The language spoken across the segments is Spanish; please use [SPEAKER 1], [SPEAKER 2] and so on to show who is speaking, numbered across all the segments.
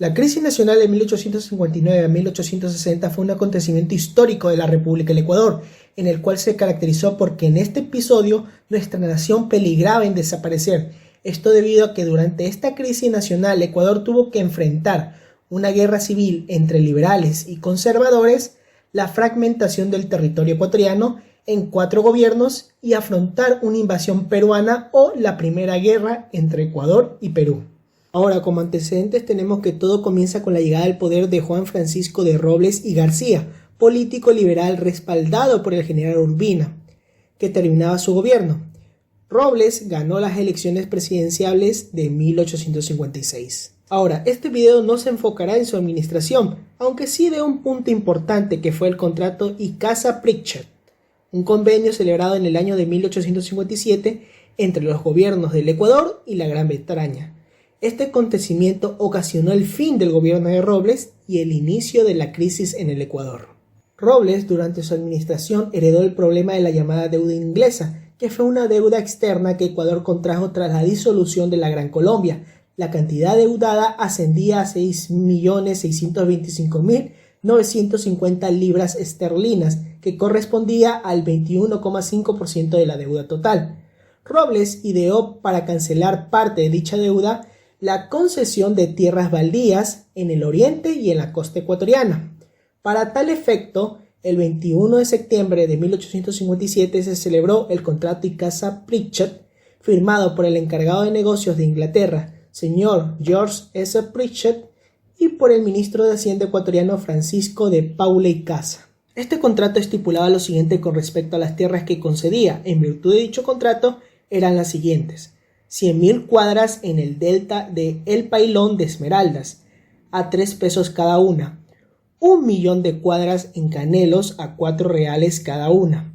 [SPEAKER 1] La crisis nacional de 1859 a 1860 fue un acontecimiento histórico de la República del Ecuador, en el cual se caracterizó porque en este episodio nuestra nación peligraba en desaparecer. Esto debido a que durante esta crisis nacional Ecuador tuvo que enfrentar una guerra civil entre liberales y conservadores, la fragmentación del territorio ecuatoriano en 4 gobiernos y afrontar una invasión peruana o la primera guerra entre Ecuador y Perú. Ahora, como antecedentes tenemos que todo comienza con la llegada al poder de Juan Francisco de Robles y García, político liberal respaldado por el general Urbina, que terminaba su gobierno. Robles ganó las elecciones presidenciales de 1856. Ahora, este video no se enfocará en su administración, aunque sí de un punto importante que fue el contrato Icaza-Pritchett, un convenio celebrado en el año de 1857 entre los gobiernos del Ecuador y la Gran Bretaña. Este acontecimiento ocasionó el fin del gobierno de Robles y el inicio de la crisis en el Ecuador. Robles, durante su administración, heredó el problema de la llamada deuda inglesa, que fue una deuda externa que Ecuador contrajo tras la disolución de la Gran Colombia. La cantidad deudada ascendía a 6.625.950 libras esterlinas, que correspondía al 21,5% de la deuda total. Robles ideó para cancelar parte de dicha deuda la concesión de tierras baldías en el oriente y en la costa ecuatoriana. Para tal efecto, el 21 de septiembre de 1857 se celebró el contrato Icaza-Pritchett, firmado por el encargado de negocios de Inglaterra, señor George S. Pritchett, y por el ministro de Hacienda ecuatoriano Francisco de Paula Icaza. Este contrato estipulaba lo siguiente con respecto a las tierras que concedía. En virtud de dicho contrato eran las siguientes: 100.000 cuadras en el delta de El Pailón de Esmeraldas, a 3 pesos cada una; 1.000.000 de cuadras en Canelos a 4 reales cada una;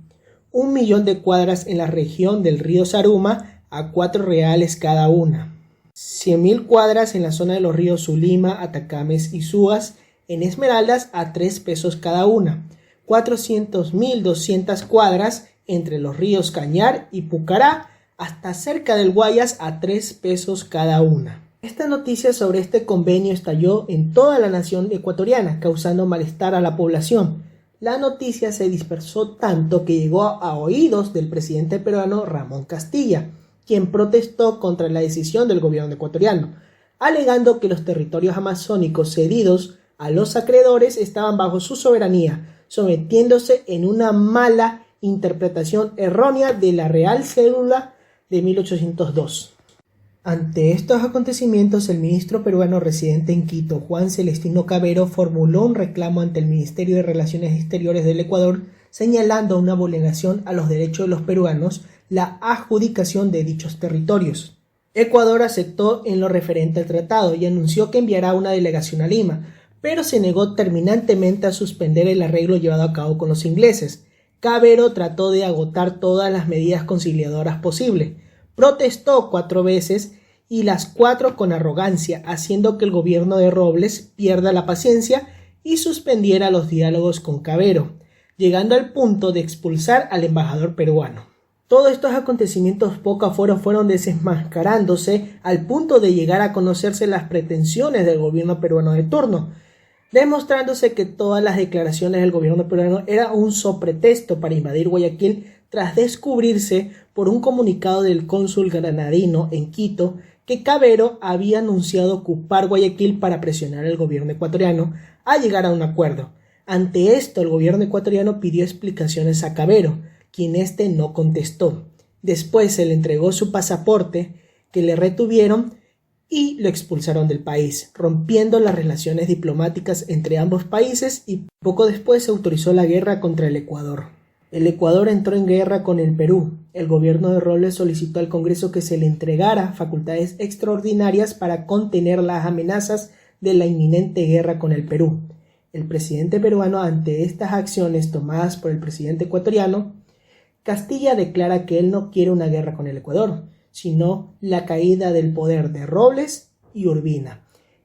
[SPEAKER 1] 1.000.000 de cuadras en la región del río Zaruma a 4 reales cada una; 100.000 cuadras en la zona de los ríos Zulima, Atacames y Suas en Esmeraldas a 3 pesos cada una; 400.200 cuadras entre los ríos Cañar y Pucará hasta cerca del Guayas a 3 pesos cada una. Esta noticia sobre este convenio estalló en toda la nación ecuatoriana, causando malestar a la población. La noticia se dispersó tanto que llegó a oídos del presidente peruano Ramón Castilla, quien protestó contra la decisión del gobierno ecuatoriano, alegando que los territorios amazónicos cedidos a los acreedores estaban bajo su soberanía, sometiéndose en una mala interpretación errónea de la Real Cédula de 1802. Ante estos acontecimientos, el ministro peruano residente en Quito, Juan Celestino Cavero, formuló un reclamo ante el Ministerio de Relaciones Exteriores del Ecuador, señalando una vulneración a los derechos de los peruanos la adjudicación de dichos territorios. Ecuador aceptó en lo referente al tratado y anunció que enviará una delegación a Lima, pero se negó terminantemente a suspender el arreglo llevado a cabo con los ingleses. Cavero trató de agotar todas las medidas conciliadoras posibles. Protestó 4 veces y las 4 con arrogancia, haciendo que el gobierno de Robles pierda la paciencia y suspendiera los diálogos con Cavero, llegando al punto de expulsar al embajador peruano. Todos estos acontecimientos poco a poco fueron desenmascarándose al punto de llegar a conocerse las pretensiones del gobierno peruano de turno, demostrándose que todas las declaraciones del gobierno peruano eran un pretexto para invadir Guayaquil, tras descubrirse por un comunicado del cónsul granadino en Quito que Cavero había anunciado ocupar Guayaquil para presionar al gobierno ecuatoriano a llegar a un acuerdo. Ante esto, el gobierno ecuatoriano pidió explicaciones a Cavero, quien no contestó. Después se le entregó su pasaporte, que le retuvieron y lo expulsaron del país, rompiendo las relaciones diplomáticas entre ambos países, y poco después se autorizó la guerra contra el Ecuador. El Ecuador entró en guerra con el Perú. El gobierno de Robles solicitó al Congreso que se le entregara facultades extraordinarias para contener las amenazas de la inminente guerra con el Perú. El presidente peruano, ante estas acciones tomadas por el presidente ecuatoriano, Castilla declara que él no quiere una guerra con el Ecuador, sino la caída del poder de Robles y Urbina.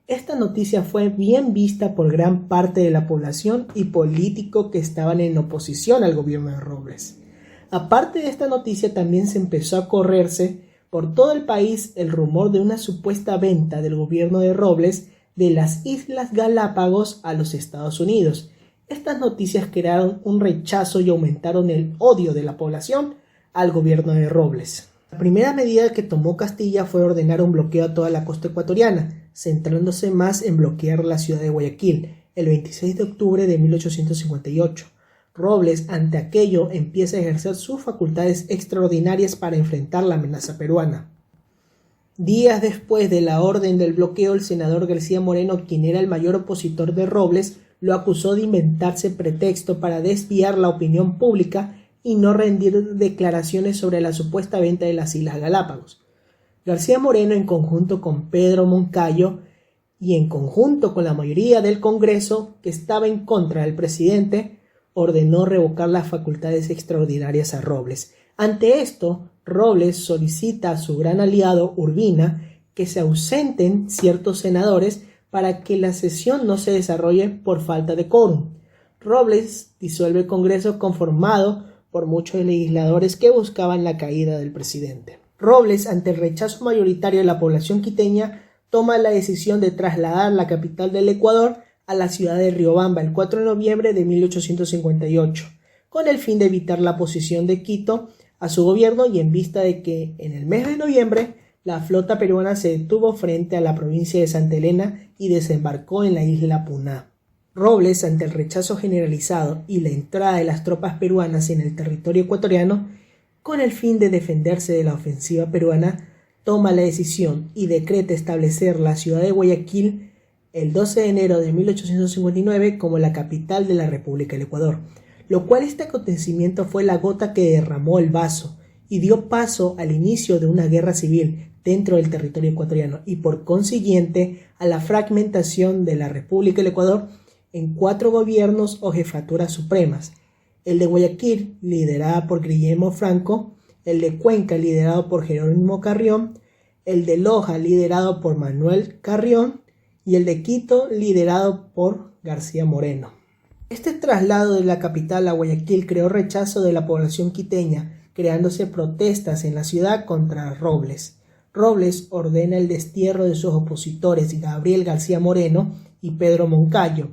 [SPEAKER 1] Esta noticia fue bien vista por gran parte de la población y políticos que estaban en oposición al gobierno de Robles. Aparte de esta noticia, también se empezó a correrse por todo el país el rumor de una supuesta venta del gobierno de Robles de las Islas Galápagos a los Estados Unidos. Estas noticias crearon un rechazo y aumentaron el odio de la población al gobierno de Robles. La primera medida que tomó Castilla fue ordenar un bloqueo a toda la costa ecuatoriana, centrándose más en bloquear la ciudad de Guayaquil, el 26 de octubre de 1858. Robles, ante aquello, empieza a ejercer sus facultades extraordinarias para enfrentar la amenaza peruana. Días después de la orden del bloqueo, el senador García Moreno, quien era el mayor opositor de Robles, lo acusó de inventarse pretexto para desviar la opinión pública y no rendir declaraciones sobre la supuesta venta de las Islas Galápagos. García Moreno, en conjunto con Pedro Moncayo y en conjunto con la mayoría del Congreso, que estaba en contra del presidente, ordenó revocar las facultades extraordinarias a Robles. Ante esto, Robles solicita a su gran aliado Urbina que se ausenten ciertos senadores para que la sesión no se desarrolle por falta de quórum. Robles disuelve el Congreso conformado por muchos legisladores que buscaban la caída del presidente. Robles, ante el rechazo mayoritario de la población quiteña, toma la decisión de trasladar la capital del Ecuador a la ciudad de Riobamba el 4 de noviembre de 1858, con el fin de evitar la oposición de Quito a su gobierno y en vista de que en el mes de noviembre la flota peruana se detuvo frente a la provincia de Santa Elena y desembarcó en la isla Puná. Robles, ante el rechazo generalizado y la entrada de las tropas peruanas en el territorio ecuatoriano, con el fin de defenderse de la ofensiva peruana, toma la decisión y decreta establecer la ciudad de Guayaquil el 12 de enero de 1859 como la capital de la República del Ecuador, lo cual este acontecimiento fue la gota que derramó el vaso y dio paso al inicio de una guerra civil dentro del territorio ecuatoriano y por consiguiente a la fragmentación de la República del Ecuador en 4 gobiernos o jefaturas supremas: el de Guayaquil, liderada por Guillermo Franco; el de Cuenca, liderado por Jerónimo Carrión; el de Loja, liderado por Manuel Carrión; y el de Quito, liderado por García Moreno. Este traslado de la capital a Guayaquil creó rechazo de la población quiteña, creándose protestas en la ciudad contra Robles. Robles ordena el destierro de sus opositores Gabriel García Moreno y Pedro Moncayo.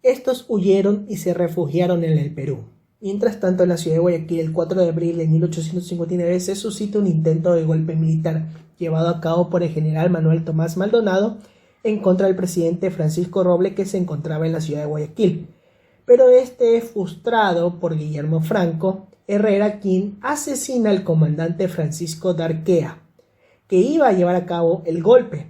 [SPEAKER 1] Estos huyeron y se refugiaron en el Perú. Mientras tanto, en la ciudad de Guayaquil, el 4 de abril de 1859, se suscita un intento de golpe militar llevado a cabo por el general Manuel Tomás Maldonado en contra del presidente Francisco Robles, que se encontraba en la ciudad de Guayaquil. Pero este es frustrado por Guillermo Franco Herrera, quien asesina al comandante Francisco Darquea, que iba a llevar a cabo el golpe.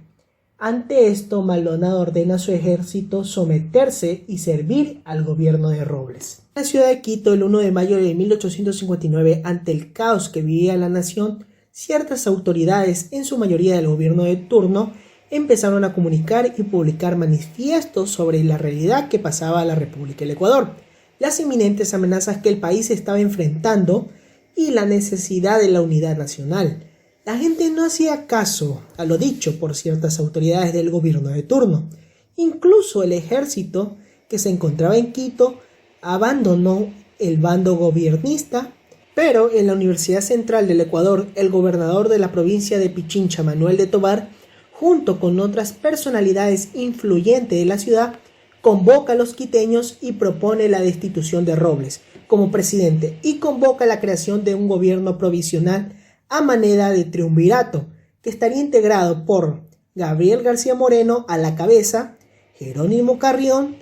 [SPEAKER 1] Ante esto, Maldonado ordena a su ejército someterse y servir al gobierno de Robles. En la ciudad de Quito, el 1 de mayo de 1859, ante el caos que vivía la nación, ciertas autoridades, en su mayoría del gobierno de turno, empezaron a comunicar y publicar manifiestos sobre la realidad que pasaba a la República del Ecuador, las inminentes amenazas que el país estaba enfrentando y la necesidad de la unidad nacional. La gente no hacía caso a lo dicho por ciertas autoridades del gobierno de turno. Incluso el ejército que se encontraba en Quito abandonó el bando gobiernista, pero en la Universidad Central del Ecuador, el gobernador de la provincia de Pichincha, Manuel de Tovar, junto con otras personalidades influyentes de la ciudad, convoca a los quiteños y propone la destitución de Robles como presidente y convoca la creación de un gobierno provisional a manera de triunvirato, que estaría integrado por Gabriel García Moreno a la cabeza, Jerónimo Carrión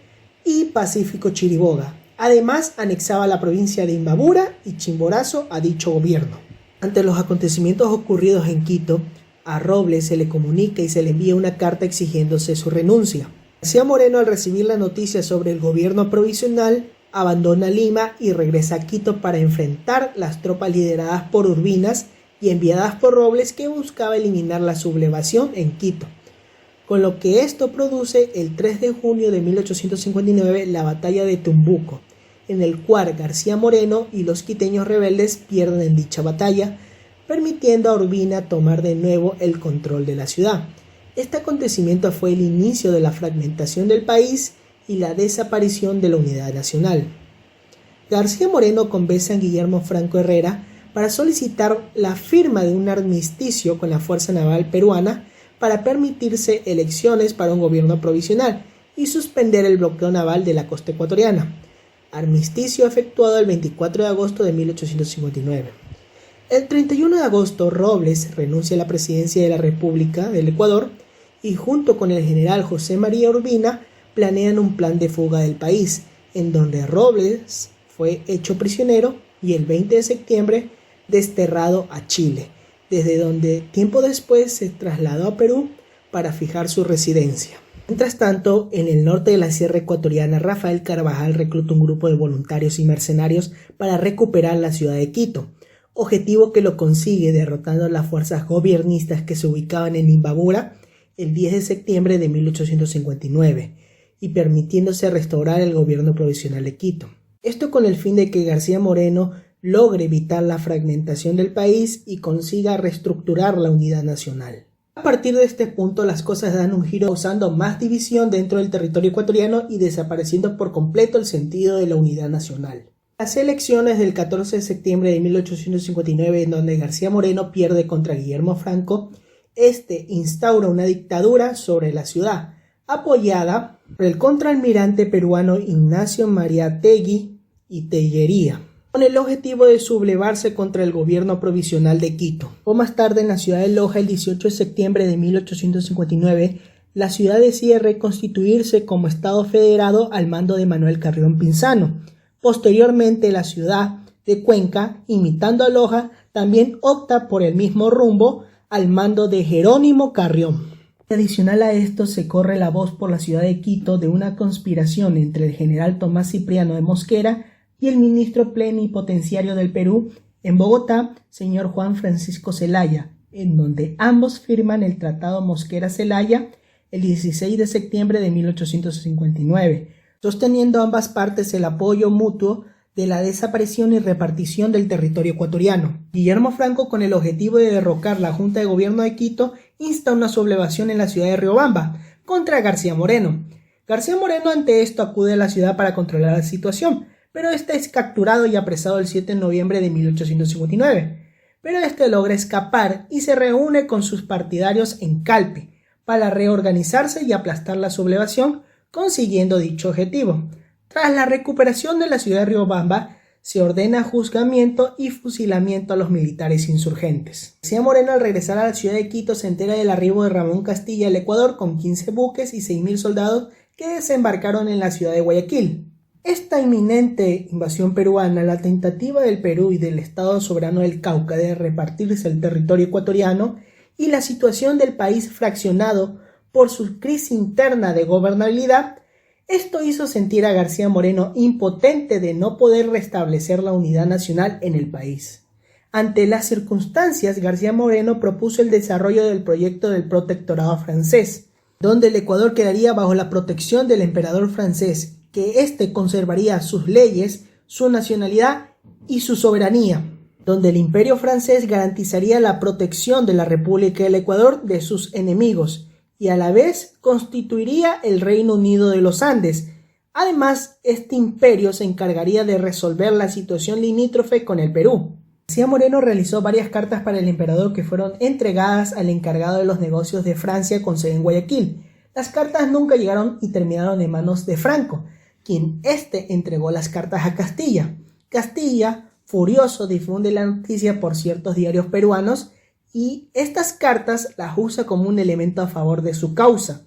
[SPEAKER 1] y Pacífico Chiriboga. Además, anexaba la provincia de Imbabura y Chimborazo a dicho gobierno. Ante los acontecimientos ocurridos en Quito, a Robles se le comunica y se le envía una carta exigiéndose su renuncia. García Moreno, al recibir la noticia sobre el gobierno provisional, abandona Lima y regresa a Quito para enfrentar las tropas lideradas por Urbinas y enviadas por Robles, que buscaba eliminar la sublevación en Quito, con lo que esto produce el 3 de junio de 1859 la batalla de Tumbuco, en el cual García Moreno y los quiteños rebeldes pierden en dicha batalla, permitiendo a Urbina tomar de nuevo el control de la ciudad. Este acontecimiento fue el inicio de la fragmentación del país y la desaparición de la unidad nacional. García Moreno convence a Guillermo Franco Herrera para solicitar la firma de un armisticio con la Fuerza Naval Peruana para permitirse elecciones para un gobierno provisional y suspender el bloqueo naval de la costa ecuatoriana. Armisticio efectuado el 24 de agosto de 1859. El 31 de agosto, Robles renuncia a la presidencia de la República del Ecuador y junto con el general José María Urbina planean un plan de fuga del país, en donde Robles fue hecho prisionero y el 20 de septiembre desterrado a Chile, desde donde tiempo después se trasladó a Perú para fijar su residencia. Mientras tanto, en el norte de la Sierra Ecuatoriana, Rafael Carvajal recluta un grupo de voluntarios y mercenarios para recuperar la ciudad de Quito, objetivo que lo consigue derrotando a las fuerzas gobiernistas que se ubicaban en Imbabura el 10 de septiembre de 1859 y permitiéndose restaurar el gobierno provisional de Quito. Esto con el fin de que García Moreno logre evitar la fragmentación del país y consiga reestructurar la unidad nacional. A partir de este punto las cosas dan un giro causando más división dentro del territorio ecuatoriano y desapareciendo por completo el sentido de la unidad nacional. Las elecciones del 14 de septiembre de 1859, en donde García Moreno pierde contra Guillermo Franco, instaura una dictadura sobre la ciudad, apoyada por el contraalmirante peruano Ignacio Mariátegui y Tellería, con el objetivo de sublevarse contra el gobierno provisional de Quito. O más tarde, en la ciudad de Loja, el 18 de septiembre de 1859, la ciudad decide reconstituirse como estado federado al mando de Manuel Carrión Pinzano. Posteriormente, la ciudad de Cuenca, imitando a Loja, también opta por el mismo rumbo al mando de Jerónimo Carrión. Adicional a esto, se corre la voz por la ciudad de Quito de una conspiración entre el general Tomás Cipriano de Mosquera y el ministro plenipotenciario del Perú en Bogotá, señor Juan Francisco Zelaya, en donde ambos firman el Tratado Mosquera-Zelaya el 16 de septiembre de 1859, sosteniendo ambas partes el apoyo mutuo de la desaparición y repartición del territorio ecuatoriano. Guillermo Franco, con el objetivo de derrocar la Junta de Gobierno de Quito, insta una sublevación en la ciudad de Riobamba contra García Moreno. García Moreno ante esto acude a la ciudad para controlar la situación, pero este es capturado y apresado el 7 de noviembre de 1859. Pero este logra escapar y se reúne con sus partidarios en Calpe para reorganizarse y aplastar la sublevación, consiguiendo dicho objetivo. Tras la recuperación de la ciudad de Riobamba, se ordena juzgamiento y fusilamiento a los militares insurgentes. García Moreno, al regresar a la ciudad de Quito, se entera del arribo de Ramón Castilla al Ecuador con 15 buques y 6.000 soldados que desembarcaron en la ciudad de Guayaquil. Esta inminente invasión peruana, la tentativa del Perú y del Estado soberano del Cauca de repartirse el territorio ecuatoriano y la situación del país fraccionado por su crisis interna de gobernabilidad, esto hizo sentir a García Moreno impotente de no poder restablecer la unidad nacional en el país. Ante las circunstancias, García Moreno propuso el desarrollo del proyecto del protectorado francés, donde el Ecuador quedaría bajo la protección del emperador francés, que éste conservaría sus leyes, su nacionalidad y su soberanía, donde el imperio francés garantizaría la protección de la República del Ecuador de sus enemigos y a la vez constituiría el Reino Unido de los Andes. Además, este imperio se encargaría de resolver la situación limítrofe con el Perú. García Moreno realizó varias cartas para el emperador que fueron entregadas al encargado de los negocios de Francia con sede en Guayaquil. Las cartas nunca llegaron y terminaron en manos de Franco, quien entregó las cartas a Castilla. Castilla, furioso, difunde la noticia por ciertos diarios peruanos y estas cartas las usa como un elemento a favor de su causa,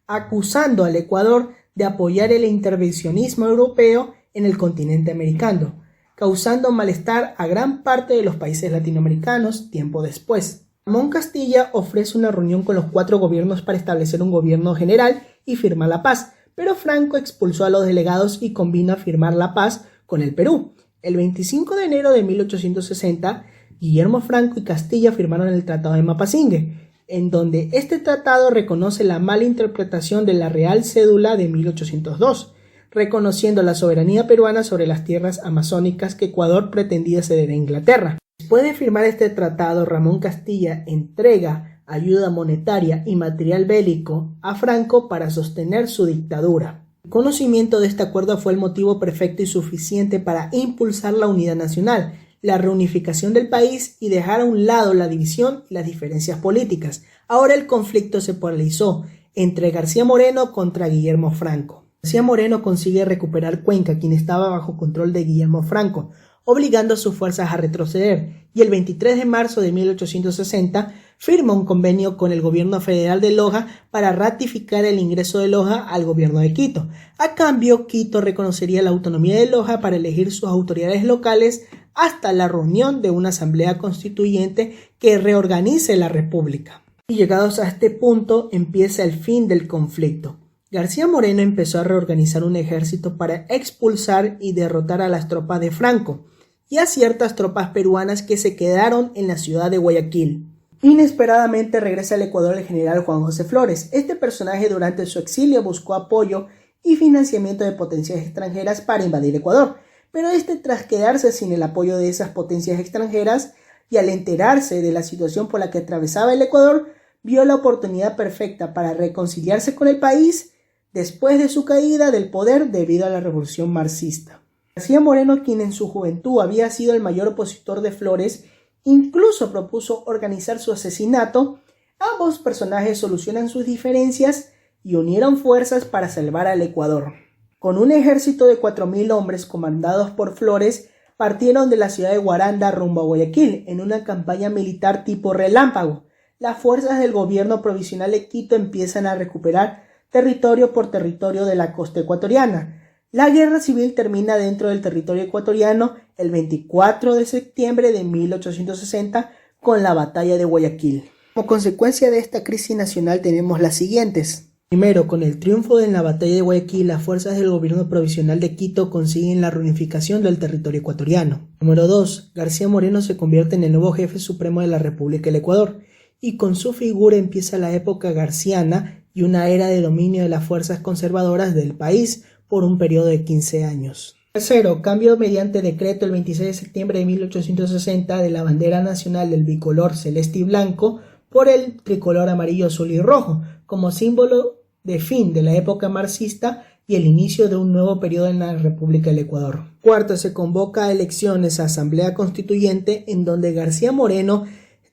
[SPEAKER 1] acusando al Ecuador de apoyar el intervencionismo europeo en el continente americano, causando malestar a gran parte de los países latinoamericanos tiempo después. Ramón Castilla ofrece una reunión con los 4 gobiernos para establecer un gobierno general y firmar la paz, pero Franco expulsó a los delegados y convino a firmar la paz con el Perú. El 25 de enero de 1860, Guillermo Franco y Castilla firmaron el Tratado de Mapasingue, en donde este tratado reconoce la mala interpretación de la Real Cédula de 1802, reconociendo la soberanía peruana sobre las tierras amazónicas que Ecuador pretendía ceder a Inglaterra. Después de firmar este tratado, Ramón Castilla entrega ayuda monetaria y material bélico a Franco para sostener su dictadura. El conocimiento de este acuerdo fue el motivo perfecto y suficiente para impulsar la unidad nacional, la reunificación del país y dejar a un lado la división y las diferencias políticas. Ahora el conflicto se polarizó entre García Moreno contra Guillermo Franco. García Moreno consigue recuperar Cuenca, quien estaba bajo control de Guillermo Franco, obligando a sus fuerzas a retroceder, y el 23 de marzo de 1860 firma un convenio con el gobierno federal de Loja para ratificar el ingreso de Loja al gobierno de Quito. A cambio, Quito reconocería la autonomía de Loja para elegir sus autoridades locales hasta la reunión de una asamblea constituyente que reorganice la república. Y llegados a este punto empieza el fin del conflicto. García Moreno empezó a reorganizar un ejército para expulsar y derrotar a las tropas de Franco y a ciertas tropas peruanas que se quedaron en la ciudad de Guayaquil. Inesperadamente regresa al Ecuador el general Juan José Flores. Este personaje durante su exilio buscó apoyo y financiamiento de potencias extranjeras para invadir Ecuador, pero tras quedarse sin el apoyo de esas potencias extranjeras y al enterarse de la situación por la que atravesaba el Ecuador, vio la oportunidad perfecta para reconciliarse con el país después de su caída del poder debido a la revolución marxista. García Moreno, quien en su juventud había sido el mayor opositor de Flores, incluso propuso organizar su asesinato. Ambos personajes solucionan sus diferencias y unieron fuerzas para salvar al Ecuador. Con un ejército de 4.000 hombres comandados por Flores, partieron de la ciudad de Guaranda rumbo a Guayaquil en una campaña militar tipo relámpago. Las fuerzas del gobierno provisional de Quito empiezan a recuperar territorio por territorio de la costa ecuatoriana. La guerra civil termina dentro del territorio ecuatoriano el 24 de septiembre de 1860 con la batalla de Guayaquil. Como consecuencia de esta crisis nacional tenemos las siguientes. Primero, con el triunfo en la batalla de Guayaquil, las fuerzas del gobierno provisional de Quito consiguen la reunificación del territorio ecuatoriano. Número 2. García Moreno se convierte en el nuevo jefe supremo de la República del Ecuador, y con su figura empieza la época garciana y una era de dominio de las fuerzas conservadoras del país por un periodo de 15 años. Tercero, cambio mediante decreto el 26 de septiembre de 1860 de la bandera nacional del bicolor celeste y blanco por el tricolor amarillo, azul y rojo, como símbolo de fin de la época marxista y el inicio de un nuevo periodo en la República del Ecuador. Cuarto, se convoca a elecciones a Asamblea Constituyente en donde García Moreno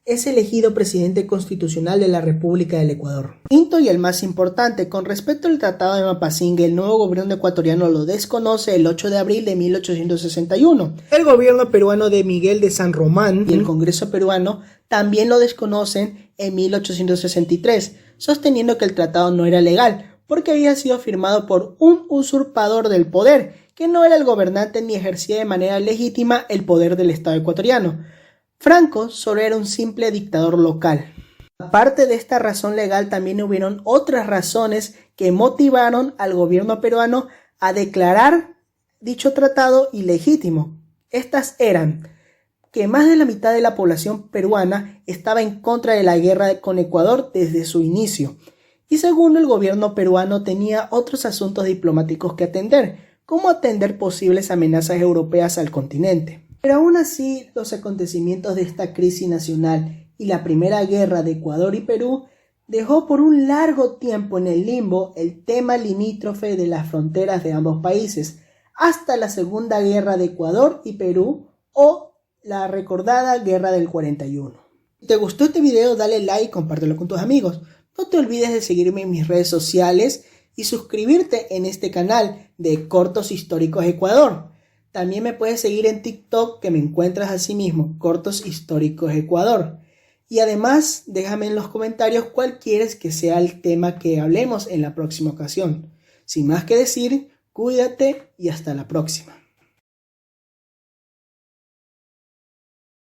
[SPEAKER 1] es elegido presidente constitucional de la República del Ecuador. Quinto y el más importante, con respecto al Tratado de Mapasingue, el nuevo gobierno ecuatoriano lo desconoce el 8 de abril de 1861. El gobierno peruano de Miguel de San Román y el Congreso peruano también lo desconocen en 1863, sosteniendo que el tratado no era legal, porque había sido firmado por un usurpador del poder, que no era el gobernante ni ejercía de manera legítima el poder del Estado ecuatoriano. Franco solo era un simple dictador local. Aparte de esta razón legal, también hubieron otras razones que motivaron al gobierno peruano a declarar dicho tratado ilegítimo. Estas eran que más de la mitad de la población peruana estaba en contra de la guerra con Ecuador desde su inicio. Y segundo, el gobierno peruano tenía otros asuntos diplomáticos que atender, como atender posibles amenazas europeas al continente. Pero aún así, los acontecimientos de esta crisis nacional y la primera guerra de Ecuador y Perú dejó por un largo tiempo en el limbo el tema limítrofe de las fronteras de ambos países, hasta la Segunda Guerra de Ecuador y Perú o la recordada Guerra del 41. Si te gustó este video, dale like y compártelo con tus amigos. No te olvides de seguirme en mis redes sociales y suscribirte en este canal de Cortos Históricos Ecuador. También me puedes seguir en TikTok, que me encuentras así mismo, Cortos Históricos Ecuador. Y además, déjame en los comentarios cuál quieres que sea el tema que hablemos en la próxima ocasión. Sin más que decir, cuídate y hasta la próxima.